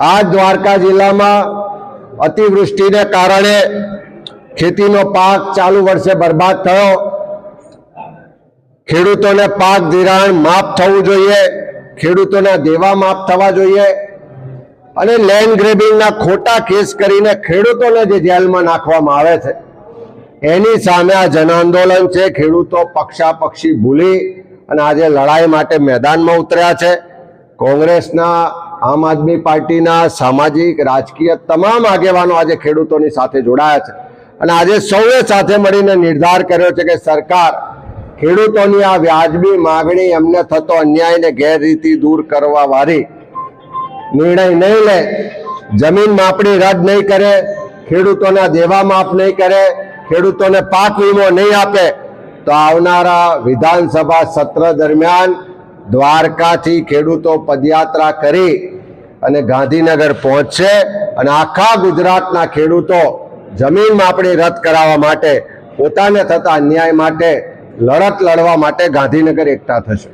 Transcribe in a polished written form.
આ દ્વારકા જિલ્લામાં અતિવૃષ્ટિને કારણે ખેતીનો પાક ચાલુ વર્ષે બરબાદ થયો। ખેડૂતોને પાક ધિરાણ માફ થવું જોઈએ, ખેડૂતોના દેવા માફ થવા જોઈએ અને લેન્ડ ગ્રેબિંગના ખોટા કેસ કરીને ખેડૂતોને જે જેલમાં નાખવામાં આવે છે એની સામે આ જન આંદોલન છે। ખેડૂતો પક્ષાપક્ષી ભૂલી અને આજે લડાઈ માટે મેદાનમાં ઉતર્યા છે। કોંગ્રેસના, આમ આદમી પાર્ટીના, સામાજિક, રાજકીય તમામ આગેવાનો આજે ખેડૂતોની સાથે જોડાયા છે અને આજે સૌએ સાથે મળીને નિર્ધાર કર્યો છે કે સરકાર ખેડૂતોની આ વ્યાજબી માગણી, એમને થતો અન્યાયને ગેરરીતિ દૂર કરવા વાળી નિર્ણય નહીં લે, જમીન માપણી રદ નહીં કરે, ખેડૂતોના દેવા માફ નહીં કરે, ખેડૂતોને પાક વીમો નહીં આપે તો આવનારા વિધાનસભા સત્ર દરમિયાન દ્વારકાથી ખેડૂતો પદયાત્રા કરી અને ગાંધીનગર પહોંચશે અને આખા ગુજરાતના ખેડૂતો જમીન માપણી રદ કરાવવા માટે, પોતાને થતા અન્યાય માટે લડત લડવા માટે ગાંધીનગર એકઠા થશે।